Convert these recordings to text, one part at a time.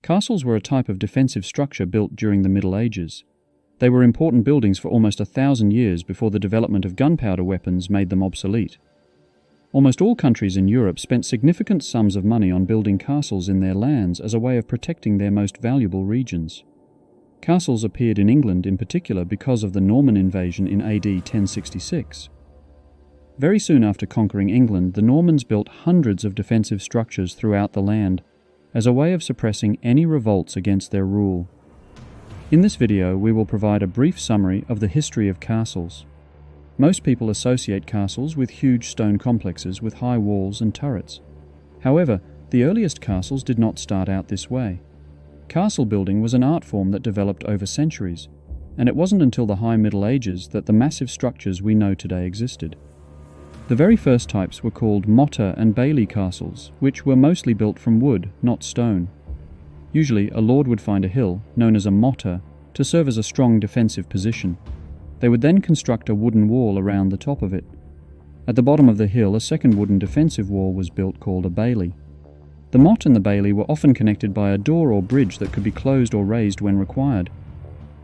Castles were a type of defensive structure built during the Middle Ages. They were important buildings for almost 1,000 years before the development of gunpowder weapons made them obsolete. Almost all countries in Europe spent significant sums of money on building castles in their lands as a way of protecting their most valuable regions. Castles appeared in England in particular because of the Norman invasion in AD 1066. Very soon after conquering England, the Normans built hundreds of defensive structures throughout the land as a way of suppressing any revolts against their rule. In this video, we will provide a brief summary of the history of castles. Most people associate castles with huge stone complexes with high walls and turrets. However, the earliest castles did not start out this way. Castle building was an art form that developed over centuries, and it wasn't until the High Middle Ages that the massive structures we know today existed. The very first types were called Motter and Bailey castles, which were mostly built from wood, not stone. Usually, a lord would find a hill, known as a motter, to serve as a strong defensive position. They would then construct a wooden wall around the top of it. At the bottom of the hill, a second wooden defensive wall was built called a bailey. The motte and the bailey were often connected by a door or bridge that could be closed or raised when required.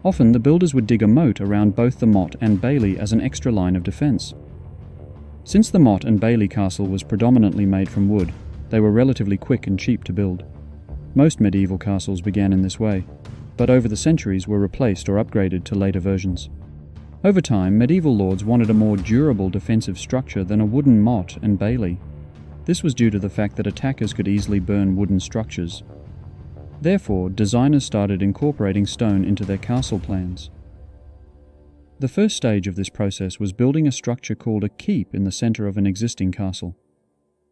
Often, the builders would dig a moat around both the motte and bailey as an extra line of defense. Since the motte and bailey castle was predominantly made from wood, they were relatively quick and cheap to build. Most medieval castles began in this way, but over the centuries were replaced or upgraded to later versions. Over time, medieval lords wanted a more durable defensive structure than a wooden motte and bailey. This was due to the fact that attackers could easily burn wooden structures. Therefore, designers started incorporating stone into their castle plans. The first stage of this process was building a structure called a keep in the center of an existing castle.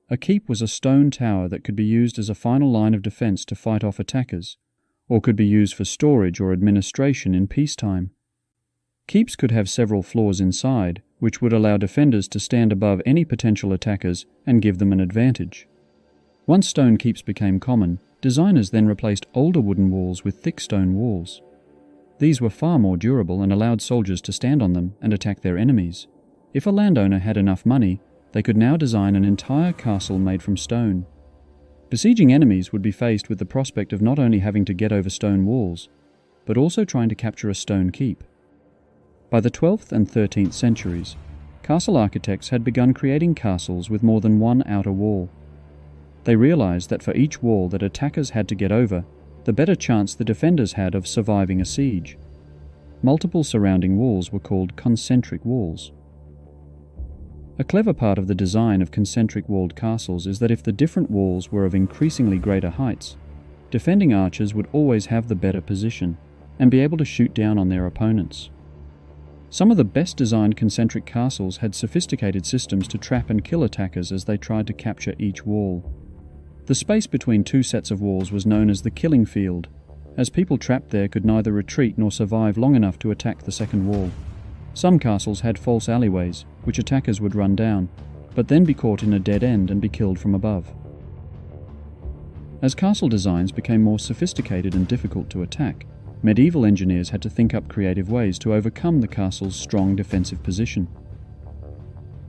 A keep was a stone tower that could be used as a final line of defense to fight off attackers, or could be used for storage or administration in peacetime. Keeps could have several floors inside, which would allow defenders to stand above any potential attackers and give them an advantage. Once stone keeps became common, designers then replaced older wooden walls with thick stone walls. These were far more durable and allowed soldiers to stand on them and attack their enemies. If a landowner had enough money, they could now design an entire castle made from stone. Besieging enemies would be faced with the prospect of not only having to get over stone walls, but also trying to capture a stone keep. By the 12th and 13th centuries, castle architects had begun creating castles with more than one outer wall. They realized that for each wall that attackers had to get over, the better chance the defenders had of surviving a siege. Multiple surrounding walls were called concentric walls. A clever part of the design of concentric walled castles is that if the different walls were of increasingly greater heights, defending archers would always have the better position and be able to shoot down on their opponents. Some of the best designed concentric castles had sophisticated systems to trap and kill attackers as they tried to capture each wall. The space between two sets of walls was known as the killing field, as people trapped there could neither retreat nor survive long enough to attack the second wall. Some castles had false alleyways, which attackers would run down, but then be caught in a dead end and be killed from above. As castle designs became more sophisticated and difficult to attack, medieval engineers had to think up creative ways to overcome the castle's strong defensive position.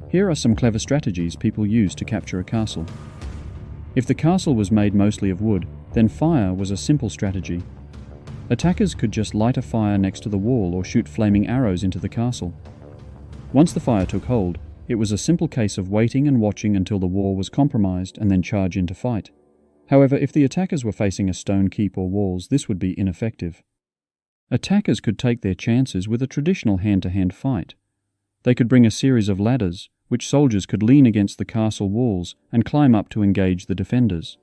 Here are some clever strategies people used to capture a castle. If the castle was made mostly of wood, then fire was a simple strategy. Attackers could just light a fire next to the wall or shoot flaming arrows into the castle. Once the fire took hold, it was a simple case of waiting and watching until the wall was compromised and then charge in to fight. However, if the attackers were facing a stone keep or walls, this would be ineffective. Attackers could take their chances with a traditional hand-to-hand fight. They could bring a series of ladders, which soldiers could lean against the castle walls and climb up to engage the defenders.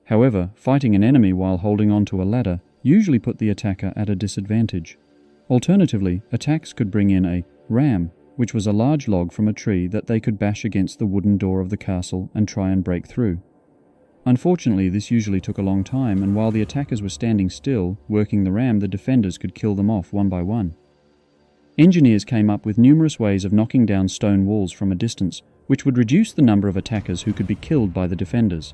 However, fighting an enemy while holding onto a ladder usually put the attacker at a disadvantage. Alternatively, attacks could bring in a ram, which was a large log from a tree that they could bash against the wooden door of the castle and try and break through. Unfortunately, this usually took a long time, and while the attackers were standing still, working the ram, the defenders could kill them off one by one. Engineers came up with numerous ways of knocking down stone walls from a distance, which would reduce the number of attackers who could be killed by the defenders.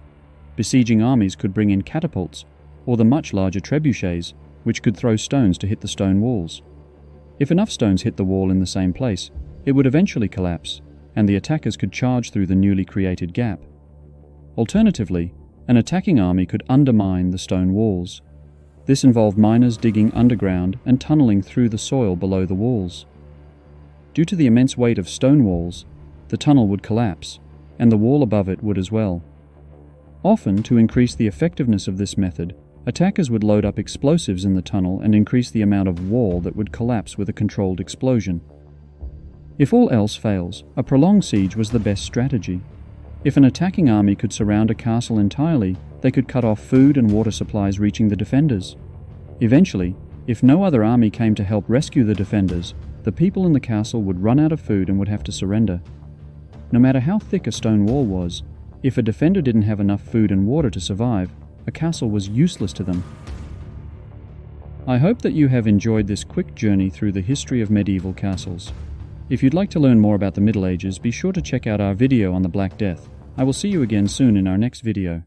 Besieging armies could bring in catapults, or the much larger trebuchets, which could throw stones to hit the stone walls. If enough stones hit the wall in the same place, it would eventually collapse, and the attackers could charge through the newly created gap. Alternatively, An attacking army could undermine the stone walls. This involved miners digging underground and tunneling through the soil below the walls. Due to the immense weight of stone walls, the tunnel would collapse, and the wall above it would as well. Often, to increase the effectiveness of this method, attackers would load up explosives in the tunnel and increase the amount of wall that would collapse with a controlled explosion. If all else fails, a prolonged siege was the best strategy. If an attacking army could surround a castle entirely, they could cut off food and water supplies reaching the defenders. Eventually, if no other army came to help rescue the defenders, the people in the castle would run out of food and would have to surrender. No matter how thick a stone wall was, if a defender didn't have enough food and water to survive, a castle was useless to them. I hope that you have enjoyed this quick journey through the history of medieval castles. If you'd like to learn more about the Middle Ages, be sure to check out our video on the Black Death. I will see you again soon in our next video.